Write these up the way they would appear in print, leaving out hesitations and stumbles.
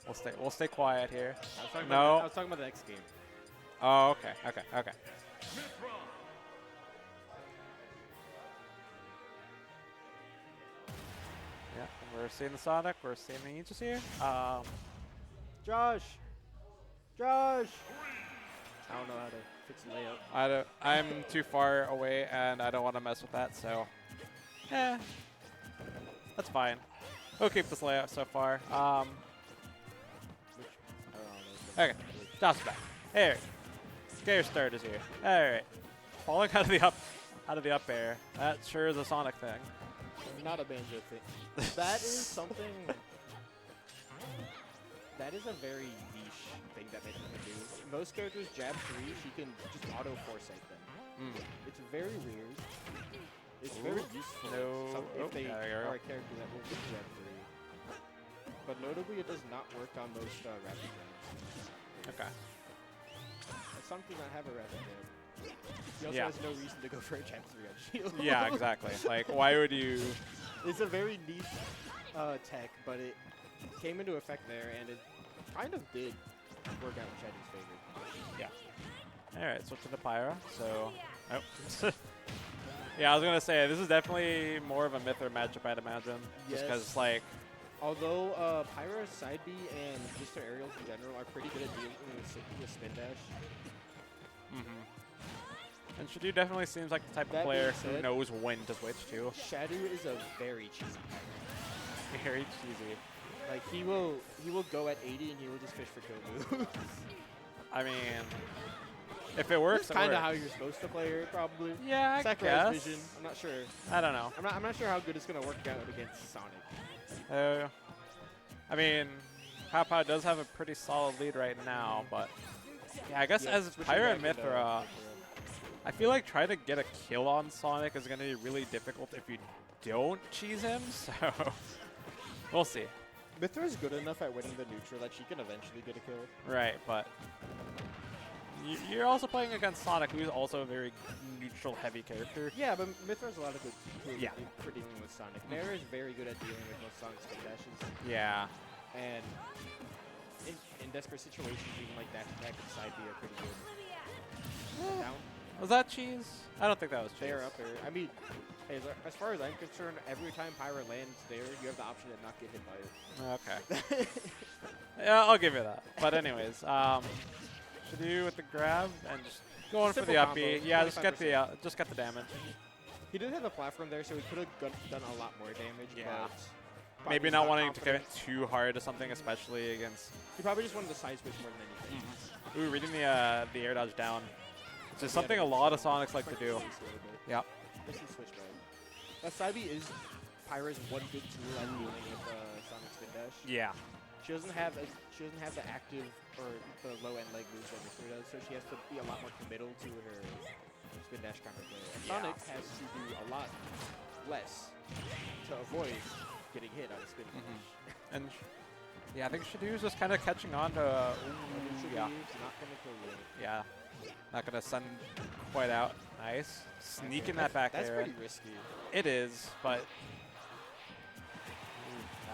We'll stay quiet here. I No. was talking about the next game. Oh, okay. Yeah, we're seeing the Sonic. We're seeing the Aegis here. Josh! Josh! I don't know how to fix the layout. I'm too far away, and I don't want to mess with that. So, yeah, that's fine. We'll keep this layout so far. Okay, Josh is back. Here, get your starters here. All right, falling out of the up air. That sure is a Sonic thing. Not a banjo thing. That is something. That is a very niche thing that Mithra can do. Most characters jab 3, she can just auto foresight them. It's very weird. It's very useful if they are a character that will get jab 3. But notably, it does not work on most rapid jabs. Okay. Sonic does not have a rapid jab. He also has no reason to go for a jab 3 on shield. Yeah, exactly. Like, why would you? It's a very niche tech, but it came into effect there, and it kind of did work out in Shadu's favor. Yeah. All right, switch to the Pyra. So, oh. Yeah, I was gonna say this is definitely more of a Mithra matchup, I'd imagine. Just because, like, although Pyra's side B and just her aerials in general are pretty good at dealing with spin dash. And Shadu definitely seems like the type of player who knows when to switch to. Shadu is a very cheesy Pyra. Very cheesy. Like he will go at 80 and he will just fish for kill moves. I mean, if it works, that's kind of how you're supposed to play her, probably. Yeah, I Sakurai's guess. vision. I'm not sure. I don't know. I'm not sure how good it's gonna work out against Sonic. I mean, PowPow does have a pretty solid lead right now, but yeah, I guess as Pyra and Mithra, I feel like trying to get a kill on Sonic is going to be really difficult if you don't cheese him, so we'll see. Mithra's good enough at winning the neutral that she can eventually get a kill. Right, but you're also playing against Sonic, who's also a very neutral-heavy character. Yeah, but Mithra has a lot of good tools for dealing with Sonic. Nair is very good at dealing with most Sonic spin dashes. Yeah. And in desperate situations, even like that and side B are pretty good. Down. Was that cheese? I don't think that was cheese. They're up there. I mean, as far as I'm concerned, every time Pyra lands there, you have the option to not get hit by it. Okay. Yeah, I'll give you that. But anyways, Shadu with the grab and just going for the up B. Yeah, just get the damage. He did have the platform there, so he could have done a lot more damage. Yeah. But maybe not wanting to get too hard to something, especially against. He probably just wanted the side switch more than anything. Ooh, reading the air dodge down. Which is something a lot of Sonics like to do. Yep. That side B is Pyra's one good tool at dealing with Sonic spin dash. Yeah. She doesn't have the active or the low end leg moves that Mithra does, so she has to be a lot more committal to her spin dash counter play. And Sonic has to do a lot less to avoid getting hit on a spin dash. And yeah, I think Shadu's just kind of catching on to. Yeah. Not gonna kill you. Yeah. Not gonna send quite out. Nice. Sneaking that back That's there. pretty risky. It is, but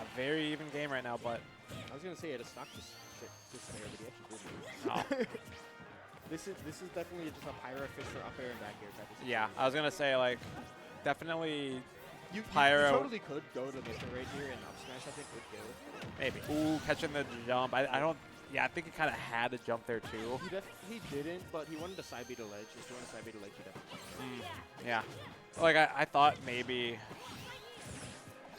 a very even game right now. But I was gonna say it's not just air, but he actually did move. This is definitely just a Pyra fish for up air and back air type of situation. Yeah, I was gonna say like definitely. You Pyra totally could go to Mithra right here and up smash. I think would kill. Maybe. Ooh, catching the jump. I don't. Yeah, I think he kind of had to jump there too. He didn't, but he wanted to side B to ledge. If he wanted to side B to ledge, he definitely. Yeah. Like I thought maybe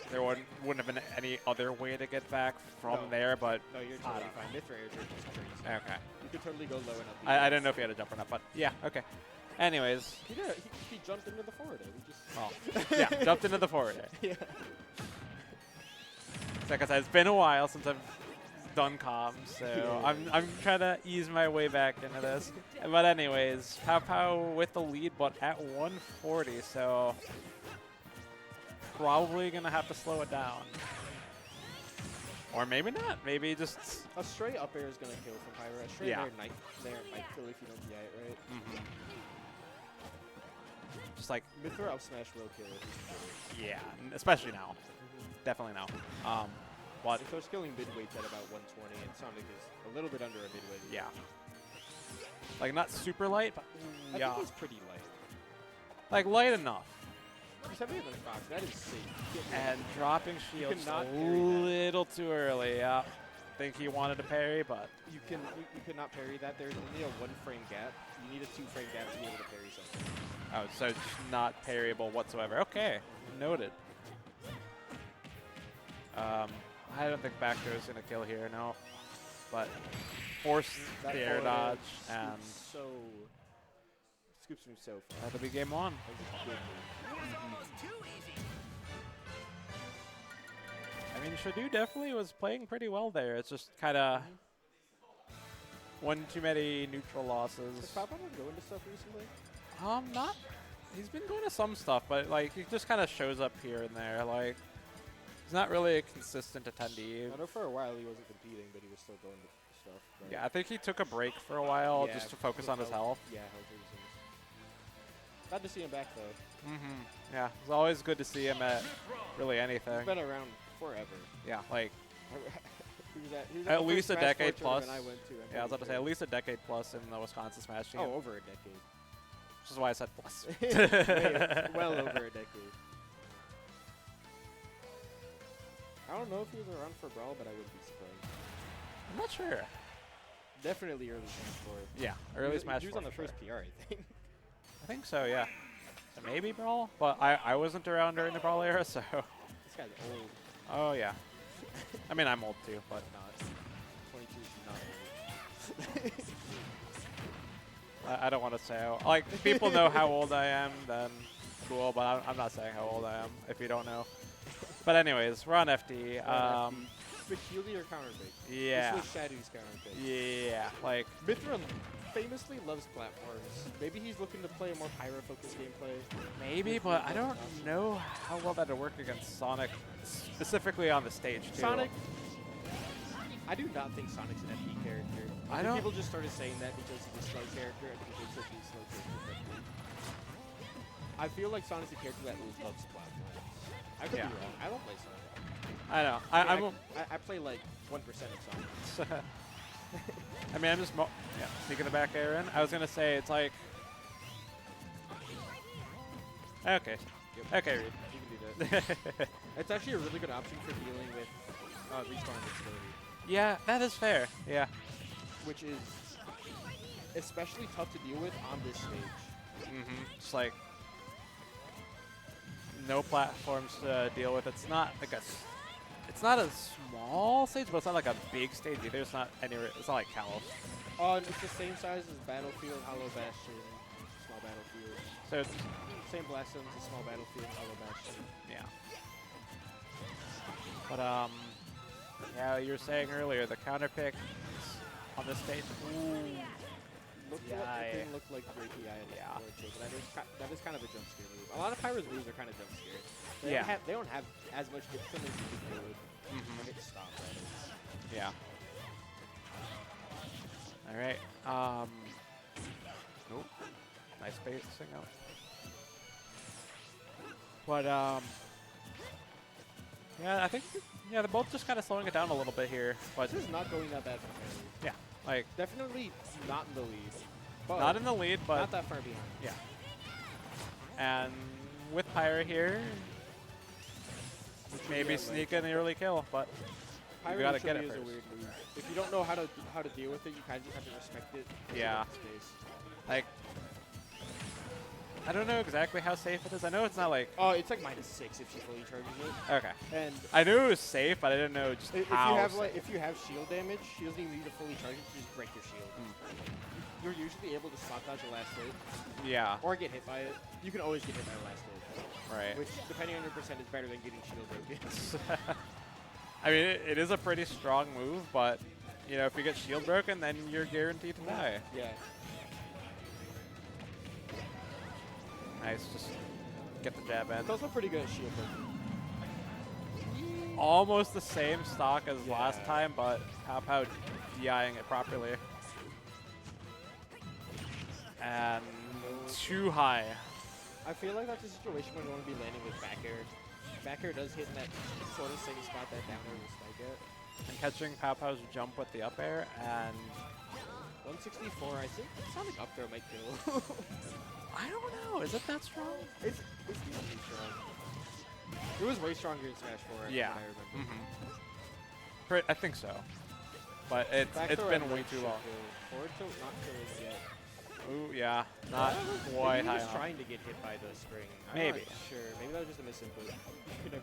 there wouldn't have been any other way to get back from there, but no, you're totally fine. Mithra air is just crazy. Okay. You could totally go low and up. I didn't know if he had a jump or not, but yeah, okay. Anyways. He did. He jumped into the forward air. Yeah, jumped into the forward air. Yeah. Like I said, it's been a while since I've done comms, so I'm trying to ease my way back into this. But anyways, PowPow with the lead, but at 140, so probably gonna have to slow it down. Or maybe not. Maybe just a stray up air is gonna kill from Pyra. A stray air might kill if you don't DI it right. Just like Mithra up smash will kill it. Yeah, especially now. Definitely now. What? It starts killing mid-weights at about 120, and Sonic is a little bit under a mid-weight. Yeah. Like, not super light, but I yeah. think he's pretty light. Like, light enough. He's heavier than Fox. That is safe. And dropping shields a cannot parry little too early, yeah. Think he wanted to parry, but... You cannot parry that. There's only a 1-frame gap. You need a 2-frame gap to be able to parry something. Oh, so just not parryable whatsoever. Okay, noted. I don't think back throw is going to kill here, no. But force That the air dodge and... Scoops him so far. That'll be game one. I mean, Shadu definitely was playing pretty well there. It's just kind of one too many neutral losses. Has PowPow been going to stuff recently? Not. He's been going to some stuff, but like he just kind of shows up here and there. Like he's not really a consistent attendee. I know for a while he wasn't competing, but he was still going to stuff. Yeah, I think he took a break for a while just to focus on his health. Yeah, health reasons. Glad to see him back though. Yeah, it's always good to see him at really anything. He's been around forever. Yeah, like he was at least a decade plus. I went to, yeah, I was about to say at least a decade plus in the Wisconsin Smash team. Oh, over a decade. Which is why I said plus. Well over a decade. I don't know if he was around for Brawl, but I wouldn't be surprised. I'm not sure. Definitely early Smash 4. Yeah, early Smash 4. He was on the first PR, I think. I think so, yeah. So maybe Brawl, but I wasn't around during the Brawl era, so. This guy's old. Oh yeah. I mean, I'm old too, but not. 22 is not old. I don't want to say like people know how old I am, then cool. But I'm not saying how old I am if you don't know. But anyways, we're on FD. Shieldy or counter pick? Yeah. This was Shadu's counter pick. Yeah, like Mithra famously loves platforms. Maybe he's looking to play a more pyro-focused gameplay. Maybe, but I don't know how well that'll work against Sonic, specifically on the stage too. Sonic. I do not think Sonic's an FD character. I think people just started saying that because he's a slow character. I think it's a slow character. I feel like Sonic's a character that loves platforms. I could be wrong. I don't play Sonic. I know. I play like 1% of Sonic. I mean, I'm just sneaking the back air in. I was gonna say it's like okay, okay, Reed. You can do that. It's actually a really good option for dealing with respawn disability. Yeah, that is fair. Yeah, which is especially tough to deal with on this stage. It's like no platforms to deal with. It's not like it's not a small stage, but it's not like a big stage either. It's not it's not like Kalos. It's the same size as Battlefield, Hollow Bastion, small Battlefield. So it's same blast zones as small Battlefield, Hollow Bastion. Yeah. But yeah, you were saying earlier the counter pick on this stage. Ooh. It didn't look like great PI in the but that is kind of a jump scare move. A lot of Pyro's moves are kind of jump scares. They don't have as much hit as they would. When it stops, that is. Yeah. All right. Nope. Nice spacing out. But yeah, I think they're both just kind of slowing it down a little bit here. But this is not going that bad for Pyro. Yeah. Like definitely not in the lead. But not in the lead, but not that far behind. Yeah. And with Pyro here, maybe sneak in the early kill, but Pyro you gotta get it is first. A weird move. If you don't know how to deal with it, you kind of just have to respect it. Yeah. Like I don't know exactly how safe it is. I know it's not like it's like -6 if she fully charges it. Okay. And I knew it was safe, but I didn't know just how. If you have shield damage, she doesn't even need to fully charge it. You just break your shield. You're usually able to slot dodge the last hit. Yeah. Or get hit by it. You can always get hit by the last hit. Right. Which, depending on your percent, is better than getting shield broken. I mean, it is a pretty strong move, but you know, if you get shield broken, then you're guaranteed to die. Yeah. Nice, just get the jab in. It's also pretty good at shield broken. Almost the same stock as last time, but PowPow DIing it properly. And too high. I feel like that's a situation where you want to be landing with back air. Back air does hit in that sort of same spot that down air will spike at. And catching PowPow's jump with the up air, and 164, I think Sonic up throw might kill. I don't know, is it that strong? It's decently strong. It was way stronger in Smash 4, yeah. I remember. I think so. But it's been way too long. Forward tilt not killing yet. Ooh, yeah, not quite high He was enough. trying to get hit by the spring. Maybe. I'm not sure. Maybe that was just a misinput.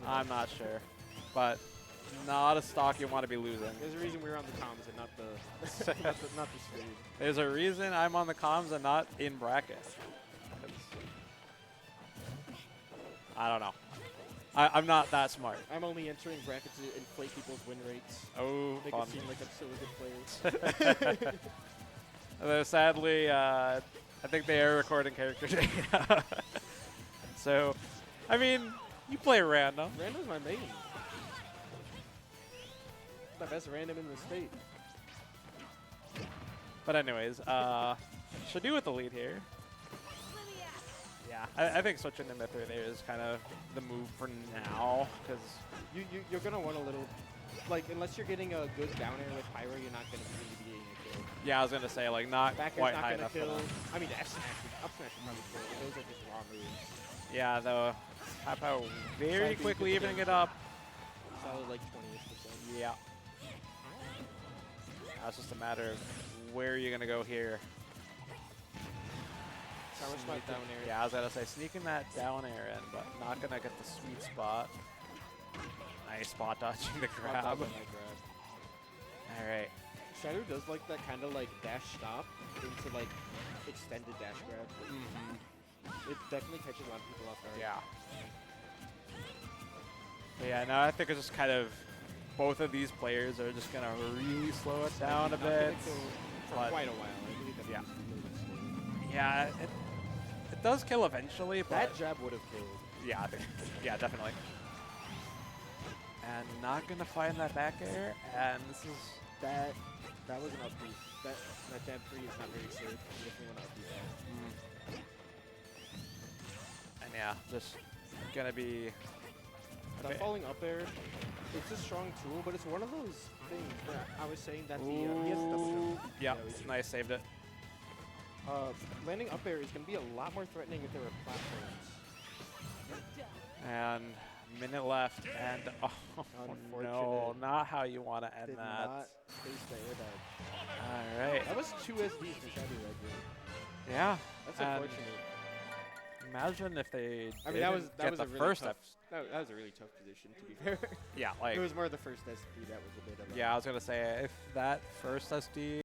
I'm not sure. But not a stock you want to be losing. There's a reason we were on the comms and not the not the screen. There's a reason I'm on the comms and not in bracket. I don't know. I'm not that smart. I'm only entering brackets to inflate people's win rates. Oh, Make fun. it seem like I'm still a good player. Although sadly, I think they are recording character data. So, I mean, you play random. Random's my main. The best random in the state. But anyways, Shadu with the lead here. Yeah, I think switching to Mithra there is kind of the move for now, because you're gonna want a little, like, unless you're getting a good down air with Pyro, you're not gonna really be getting a kill. Yeah, I was gonna say, like, not back quite not high gonna enough kill. for that. I mean, F smash, up smash would probably kill. Those are just raw moves. Yeah, though, PowPow very Side B quickly could evening get it up. Solid like 20-ish%. Yeah. Now it's just a matter of where you're gonna go here. Smart down air. Yeah, I was gonna say sneaking that down air in, but not gonna get the sweet spot. Nice spot dodging the grab. All right. Shadu does like that kind of like dash stop into like extended dash grab. It definitely catches a lot of people off guard. Yeah. But yeah, no, I think it's just kind of both of these players are just gonna really slow it down a bit. For quite a while. I believe that yeah, it does kill eventually, but that jab would have killed. Yeah, I think, yeah, definitely. And not gonna find that back air, and this is that was an upbeat. That jab 3 is not very safe. You definitely want to upbeat that. And yeah, just gonna be. That falling up air, it's a strong tool, but it's one of those things where I was saying that he has the double jump. Yeah, nice, saved it. Landing up air is going to be a lot more threatening if there were platforms. And minute left, and oh no, not how you want to end that. Not face the air dodge. All right. That was 2 SDs for Shadu right there. Yeah. That's unfortunate. Imagine if they that was get a the really first tough, that was a really tough position, to be fair. Yeah, like it was more the first SD that was a bit of a yeah, I was gonna say if that first SD